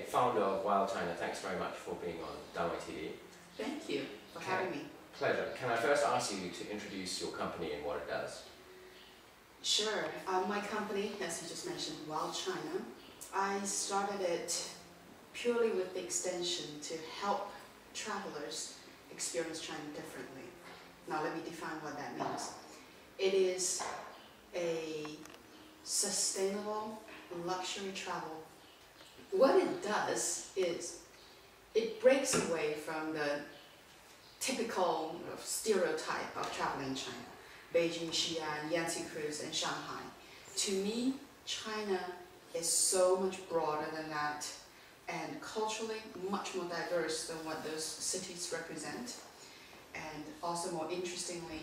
Mei, founder of WildChina, thanks very much for being on Danwei TV. Thank you for having me. Pleasure. Can I first ask you to introduce your company and what it does? Sure. My company, as you just mentioned, WildChina, I started it purely with the extension to help travelers experience China differently. Now let me define what that means. It is a sustainable luxury travel. What it does is it breaks away from the typical stereotype of traveling in China. Beijing, Xi'an, Yangtze Cruise, and Shanghai. To me, China is so much broader than that and culturally much more diverse than what those cities represent. And also more interestingly,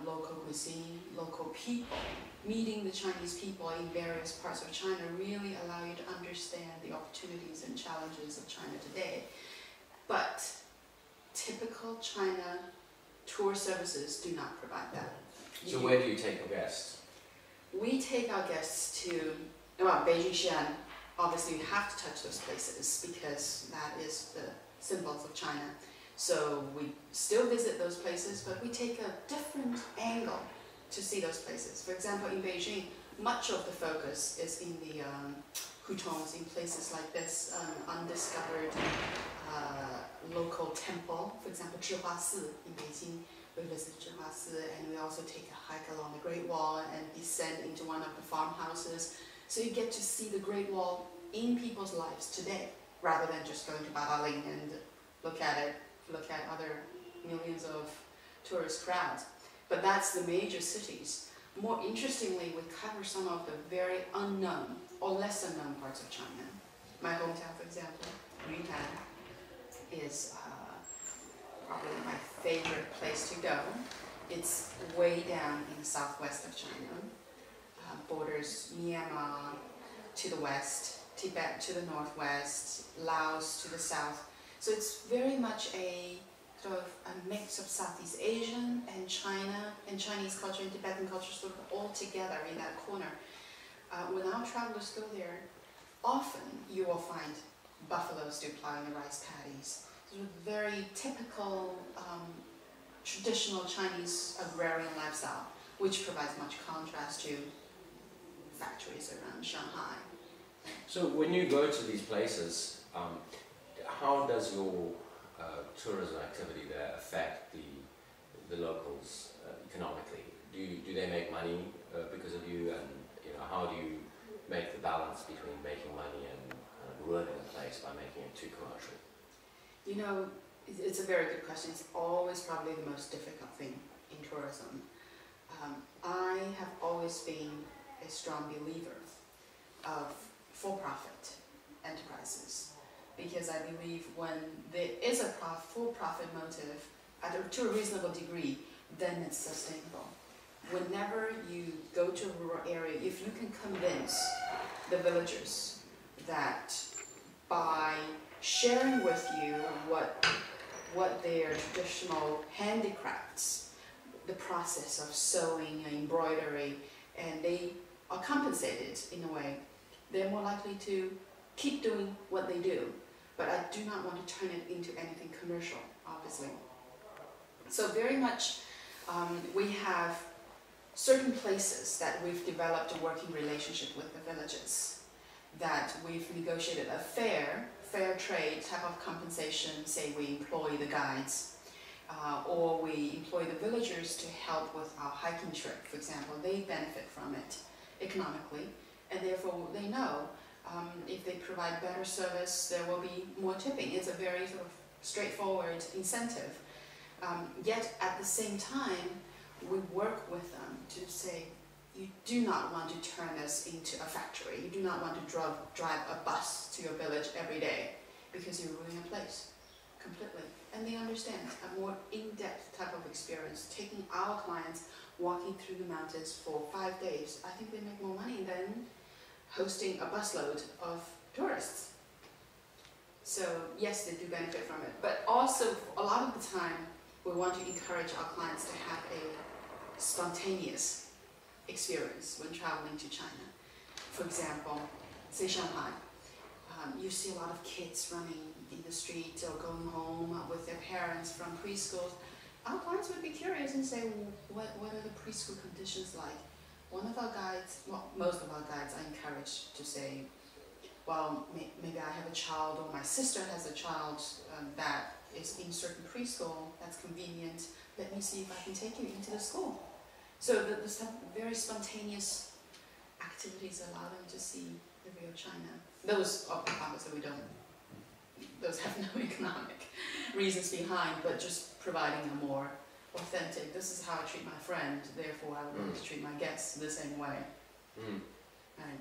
local cuisine, local people, meeting the Chinese people in various parts of China really allow you to understand the opportunities and challenges of China today. But typical China tour services do not provide that. So where do you take your guests? We take our guests to, well, Beijing, Xi'an, obviously you have to touch those places because that is the symbols of China. So we still visit those places, but we take a different angle to see those places. For example, in Beijing, much of the focus is in the hutongs, in places like this, undiscovered local temple. For example, Zhihua Si in Beijing, we visit Zhihua Si, and we also take a hike along the Great Wall and descend into one of the farmhouses. So you get to see the Great Wall in people's lives today, rather than just going to Badaling and look at other millions of tourist crowds. But that's the major cities. More interestingly, we cover some of the very unknown or lesser known parts of China. My hometown, for example, Yunnan, is probably my favorite place to go. It's way down in the southwest of China, borders Myanmar to the west, Tibet to the northwest, Laos to the south. So it's very much a sort of a mix of Southeast Asian and China and Chinese culture and Tibetan culture sort of all together in that corner. When our travelers go there, often you will find buffalo stew plowing the rice paddies. Sort of very typical, traditional Chinese agrarian lifestyle, which provides much contrast to factories around Shanghai. So when you go to these places, how does your tourism activity there affect the locals economically? Do they make money because of you, and how do you make the balance between making money and ruining a place by making it too commercial? It's a very good question. It's always probably the most difficult thing in tourism. I have always been a strong believer of for-profit enterprises, because I believe when there is a for-profit motive to a reasonable degree, then it's sustainable. Whenever you go to a rural area, if you can convince the villagers that by sharing with you what their traditional handicrafts, the process of sewing and embroidery, and they are compensated in a way, they're more likely to keep doing what they do. But I do not want to turn it into anything commercial, obviously. So very much we have certain places that we've developed a working relationship with the villages, that we've negotiated a fair trade type of compensation. Say we employ the guides, or we employ the villagers to help with our hiking trip, for example. They benefit from it economically, and therefore they know if they provide better service, there will be more tipping. It's a very sort of straightforward incentive. Yet at the same time, we work with them to say, you do not want to turn this into a factory. You do not want to drive a bus to your village every day, because you're ruining a place completely. And they understand a more in-depth type of experience. Taking our clients walking through the mountains for 5 days, I think they make more money than hosting a busload of tourists. So yes, they do benefit from it. But also, a lot of the time, we want to encourage our clients to have a spontaneous experience when traveling to China. For example, say Shanghai. You see a lot of kids running in the street or going home with their parents from preschools. Our clients would be curious and say, well, what are the preschool conditions like? One of our guides, well, most of our guides are encouraged to say, well, maybe I have a child, or my sister has a child that is in certain preschool that's convenient. Let me see if I can take you into the school. So the very spontaneous activities allow them to see the real China. Those obviously those have no economic reasons behind, but just providing a more authentic, this is how I treat my friend, therefore I would like to treat my guests the same way. Right.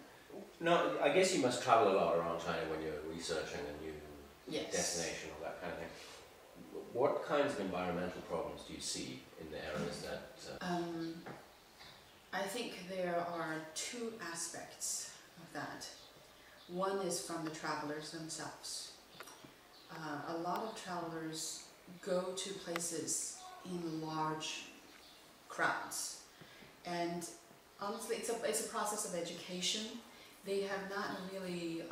No, I guess you must travel a lot around China when you're researching a new destination or that kind of thing. What kinds of environmental problems do you see in the areas that... I think there are two aspects of that. One is from the travelers themselves. A lot of travelers go to places in large crowds, and honestly it's a process of education. They have not really,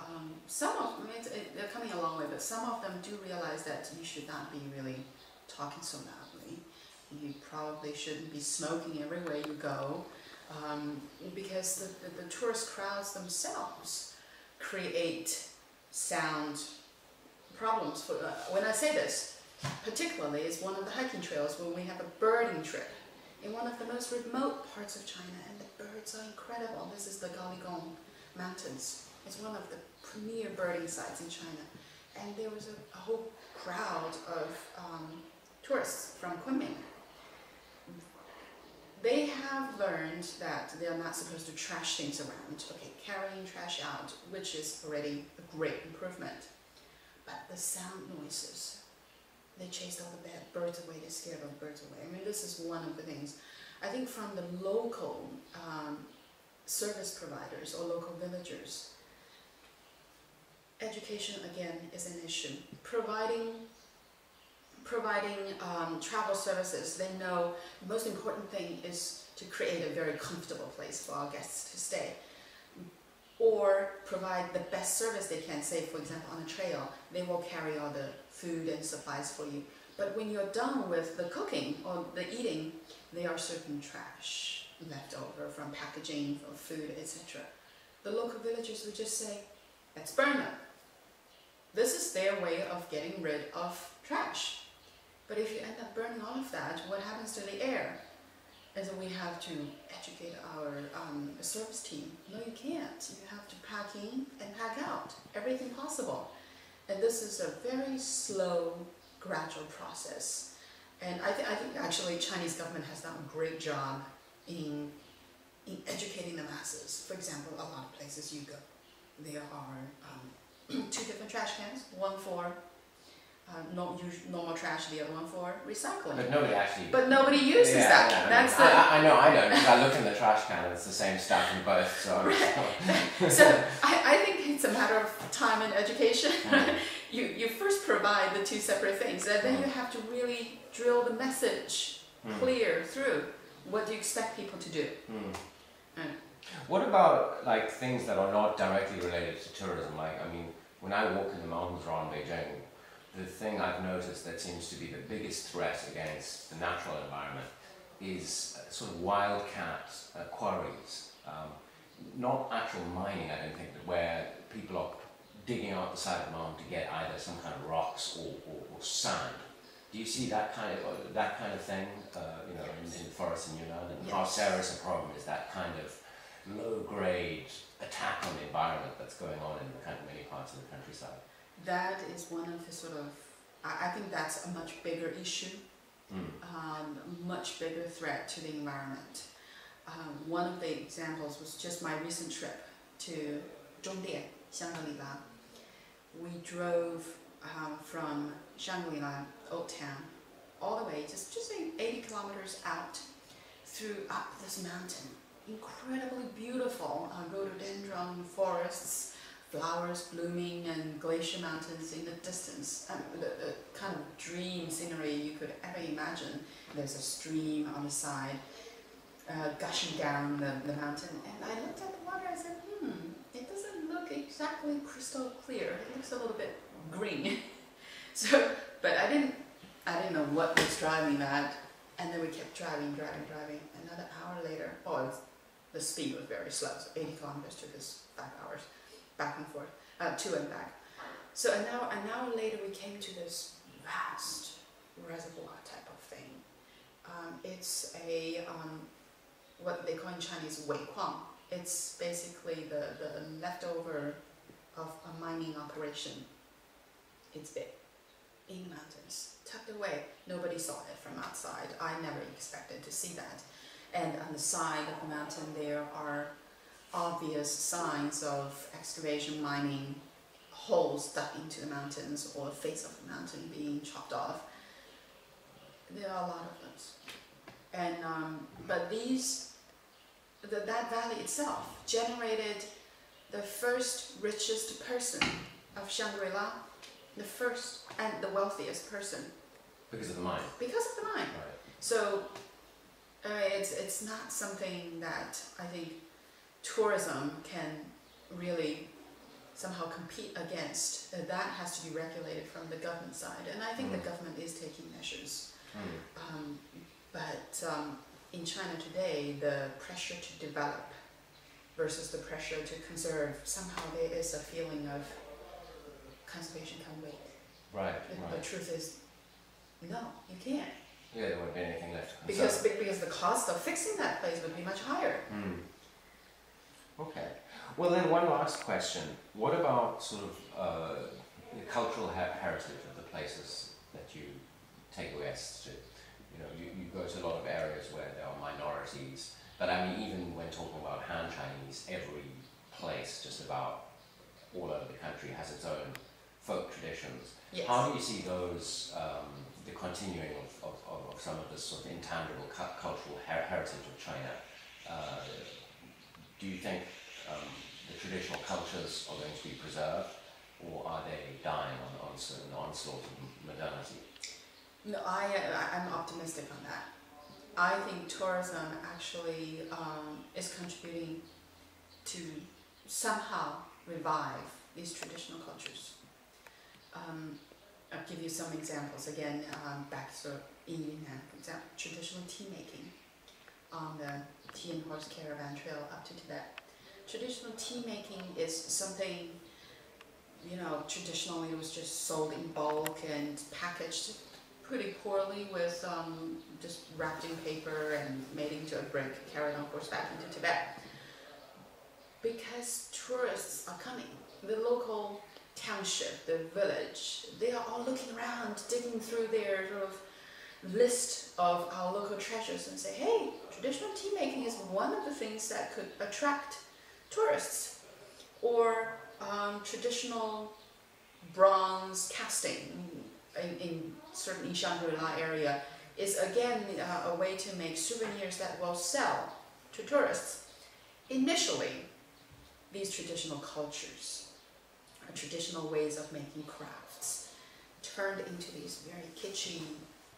some of them, they're coming a long way, but some of them do realize that you should not be really talking so loudly. You probably shouldn't be smoking everywhere you go, because the tourist crowds themselves create sound problems. When I say this, particularly is one of the hiking trails when we have a birding trip in one of the most remote parts of China, and the birds are incredible. This is the Galigong Mountains. It's one of the premier birding sites in China, and there was a whole crowd of tourists from Kunming. They have learned that they are not supposed to trash things around. Okay, carrying trash out, which is already a great improvement. But the sound noises, they chased all the bad birds away, they scared all the birds away. I mean, this is one of the things. I think from the local service providers or local villagers, education again is an issue. Providing travel services, they know the most important thing is to create a very comfortable place for our guests to stay, or provide the best service they can. Say, for example, on a trail, they will carry all the food and supplies for you. But when you're done with the cooking or the eating, there are certain trash left over from packaging of food, etc. The local villagers would just say, let's burn them. This is their way of getting rid of trash. But if you end up burning all of that, what happens to the air? And so we have to educate our service team. No, you can't. You have to pack in and pack out everything possible. And this is a very slow, gradual process. And I think actually Chinese government has done a great job in educating the masses. For example, a lot of places you go, there are 2 different trash cans, one for normal trash, the other one for recycling. But nobody actually... But nobody uses that. Yeah, That's I know I don't, because I look in the trash can and it's the same stuff in both, so... So I think it's a matter of time and education. You first provide the 2 separate things, and then you have to really drill the message clear through. What do you expect people to do? What about like things that are not directly related to tourism? Like, I mean, when I walk in the mountains around Beijing, the thing I've noticed that seems to be the biggest threat against the natural environment is sort of wildcat quarries. Not actual mining, I don't think, but where people are digging out the side of the mountain to get either some kind of rocks or sand. Do you see that kind of thing, you know, in the forest in Yunnan? And how serious a problem is that kind of low-grade attack on the environment that's going on in kind of many parts of the countryside? That is one of the sort of, I think that's a much bigger issue, much bigger threat to the environment. One of the examples was just my recent trip to Zhongdian, Shangri-La. We drove from Shangri-La, Old Town, all the way, just 80 kilometers out, up this mountain. Incredibly beautiful rhododendron forests, flowers blooming, and glacier mountains in the distance. The kind of dream scenery you could ever imagine. There's a stream on the side, gushing down the mountain, and I looked at the water and said, it doesn't look exactly crystal clear. It looks a little bit green. So, but I didn't know what was driving that. And then we kept driving. Another hour later, the speed was very slow. So 80 kilometers took us 5 hours, back and forth, to and back. So an hour later, we came to this vast reservoir type of thing. It's a what they call in Chinese wei kuang. It's basically the leftover of a mining operation. It's big, in the mountains, tucked away. Nobody saw it from outside. I never expected to see that. And on the side of the mountain, there are obvious signs of excavation, mining, holes dug into the mountains, or the face of the mountain being chopped off. There are a lot of those. And but that valley itself generated the first richest person of Shangri-La, the first and the wealthiest person. Because of the mine. Because of the mine. Right. So it's not something that I think tourism can really somehow compete against. That has to be regulated from the government side, and I think the government is taking measures. But in China today, the pressure to develop versus the pressure to conserve, somehow there is a feeling of conservation can wait. Right. The truth is, no, you can't. Yeah, there won't be anything left to conserve. Because the cost of fixing that place would be much higher. Okay. Well, then one last question. What about sort of the cultural heritage of the places that you take guests to? You know, you go to a lot of areas where there are minorities, but I mean, even when talking about Han Chinese, every place just about all over the country has its own folk traditions. Yes. How do you see those, the continuing of some of this sort of intangible cultural heritage of China? Do you think the traditional cultures are going to be preserved, or are they dying on certain onslaught of modernity? No, I'm optimistic on that. I think tourism actually is contributing to somehow revive these traditional cultures. I'll give you some examples. Again, back to in Yunnan, for example, traditional tea making on the tea and horse caravan trail up to Tibet. Traditional tea making is something, you know, traditionally it was just sold in bulk and packaged pretty poorly with just wrapped in paper and made into a brick, carried on horseback into Tibet. Because tourists are coming, the local township, the village, they are all looking around, digging through their sort of list of our local treasures and say, hey, traditional tea making is one of the things that could attract tourists. Or traditional bronze casting in certain Shangri-La area is again a way to make souvenirs that will sell to tourists. Initially, these traditional cultures, traditional ways of making crafts, turned into these very kitschy,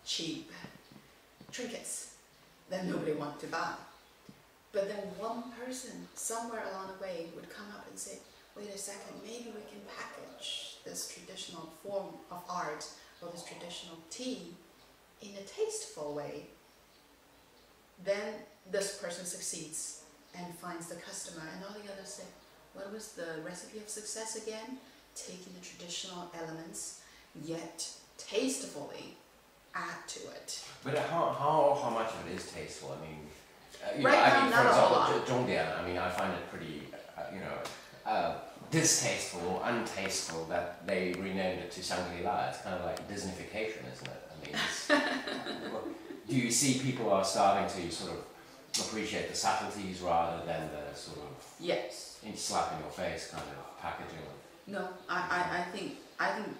cheap trinkets that nobody wanted to buy. But then one person somewhere along the way would come up and say, wait a second, maybe we can package this traditional form of art or this traditional tea in a tasteful way. Then this person succeeds and finds the customer, and all the others say, what was the recipe of success again? Taking the traditional elements, yet tastefully add to it. But how much of it is tasteful? I mean, right now, I mean, not for a whole example, lot. Zhongdian, I mean, I find it pretty, distasteful or untasteful that they renamed it to Shangri-La. It's kind of like Disneyfication, isn't it? I mean, it's, do you see people are starting to sort of appreciate the subtleties rather than the sort of slap in your face kind of packaging? No, I think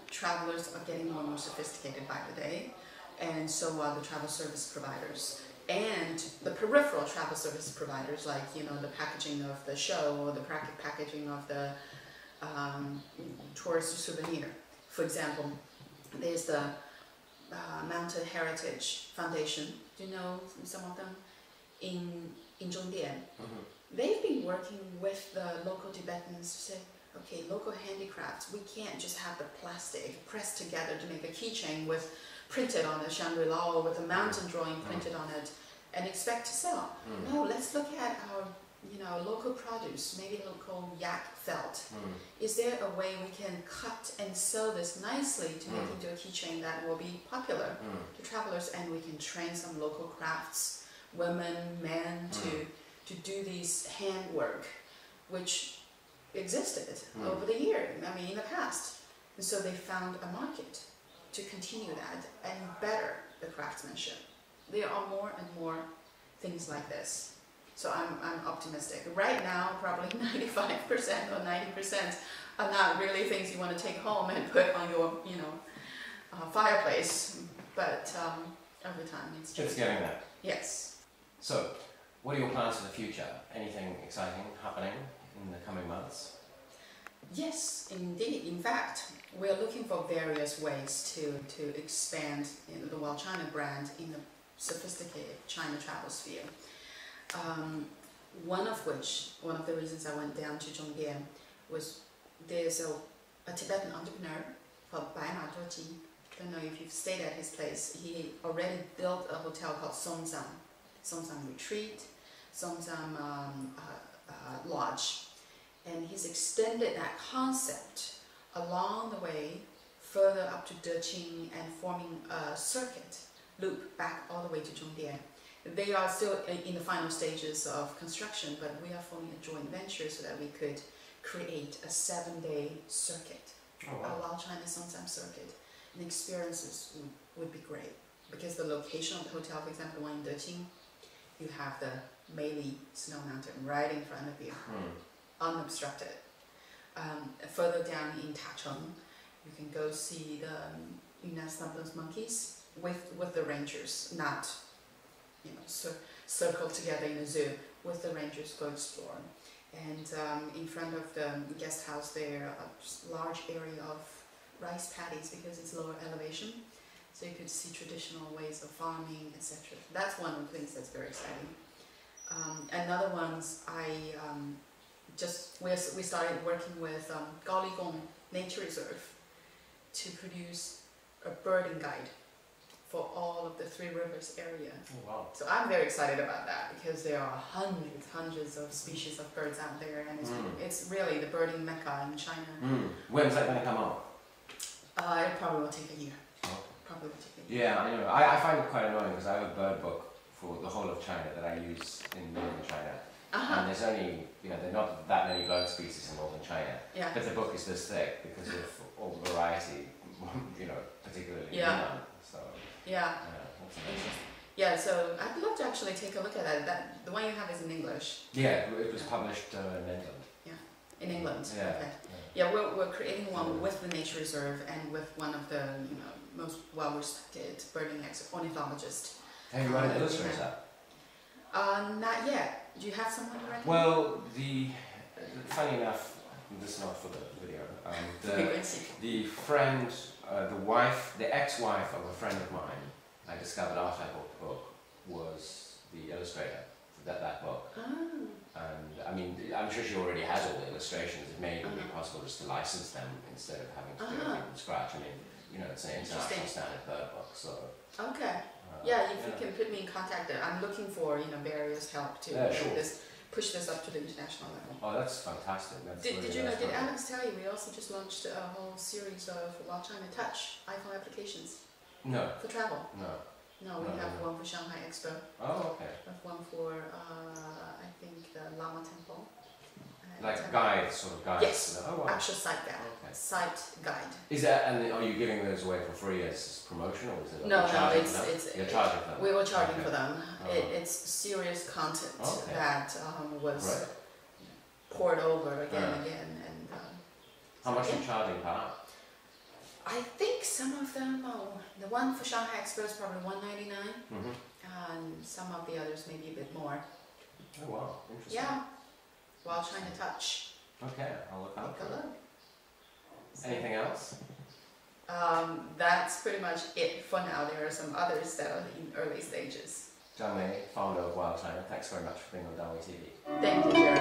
travelers are getting more and more sophisticated by the day, and so are the travel service providers. And the peripheral travel service providers, like, you know, the packaging of the show or the packaging of the tourist souvenir. For example, there's the Mountain Heritage Foundation. Do you know some of them? In Zhongdian. They've been working with the local Tibetans to say, okay, local handicrafts, we can't just have the plastic pressed together to make a keychain with printed on it, Shangri-La, or with a mountain drawing printed on it, and expect to sell. No, let's look at our, you know, local produce, maybe local yak felt. Is there a way we can cut and sew this nicely to make into a keychain that will be popular to travelers, and we can train some local crafts, women, men, to do these handwork, which existed over the year, I mean in the past. And so they found a market to continue that and better the craftsmanship. There are more and more things like this. So I'm optimistic. Right now, probably 95% or 90% are not really things you want to take home and put on your, you know, fireplace. But over time, it's just getting there. Yes. So, what are your plans for the future? Anything exciting happening in the coming months? Yes, indeed. In fact, we're looking for various ways to expand the WildChina brand in the sophisticated China travel sphere. One of the reasons I went down to Zhongdian was there's a Tibetan entrepreneur called Bai Ma Duoji. Don't know if you've stayed at his place. He already built a hotel called Songzang Retreat, Songzang Lodge. And he's extended that concept along the way further up to Deqing and forming a circuit loop back all the way to Zhongdian. They are still in the final stages of construction, but we are forming a joint venture so that we could create a 7-day circuit, a WildChina Songzang circuit. And the experiences would be great because the location of the hotel, for example, one in Deqing, you have the Meili Snow Mountain right in front of you. Unobstructed. Further down in Tacheng, you can go see the Yunnan stumped monkeys with the rangers, not, you know, circled together in a zoo. With the rangers, go explore. And in front of the guest house there, a large area of rice paddies because it's lower elevation, so you could see traditional ways of farming, etc. That's one of the things that's very exciting. Another one's we started working with Gaoligong Nature Reserve to produce a birding guide for all of the Three Rivers area. Oh, wow. So I'm very excited about that because there are hundreds of species of birds out there, and it's really the birding mecca in China. When's that going to come out? It probably will take a year. Probably will take a year. Yeah, I know. I find it quite annoying because I have a bird book for the whole of China that I use in northern China. And there's only, you know, there are not that many bird species in northern China. Yeah. But the book is this thick because of all the variety, you know, particularly in Yunnan. So, yeah. That's amazing. Yeah, so I'd love to actually take a look at that. The one you have is in English. Yeah, it was published in England. Yeah, in England. Yeah. Okay. Yeah, we're creating one with the nature reserve and with one of the, you know, most well-respected birding ornithologists. Have you got an illustrator? Not yet. Do you have someone to recommend? Well, funny enough, this is not for the video. The friend, the ex-wife of a friend of mine, I discovered after I bought the book, was the illustrator for that book. And I mean, I'm sure she already has all the illustrations. It may even be possible just to license them instead of having to do everything from scratch. I mean, you know, it's an international standard bird book, so. Okay. Yeah, if you can put me in contact, I'm looking for, you know, various help to push this up to the international level. Oh, that's fantastic. That's did really you know? Did fun. Alex tell you we also just launched a whole series of WildChina Touch iPhone applications? No. For travel. No, we have one for Shanghai Expo. Oh, okay. We have one for I think the Lama Temple. Like guides, sort of guides. Yes. Oh, wow. Actual site guide. Okay. Site guide. Is that, and are you giving those away for free as promotion, or is it? No, it's you're charging for them. We were charging for them. It's serious content that was poured over again and again. And how much are you charging per hour? I think some of them. The one for Shanghai Expo is probably $199, and some of the others maybe a bit more. Oh wow, interesting. Yeah. WildChina Touch. Okay, I'll look out for it. Anything else? That's pretty much it for now. There are some others that are in early stages. Zhang Mei, founder of WildChina, thanks very much for being on Danwei TV. Thank you very much.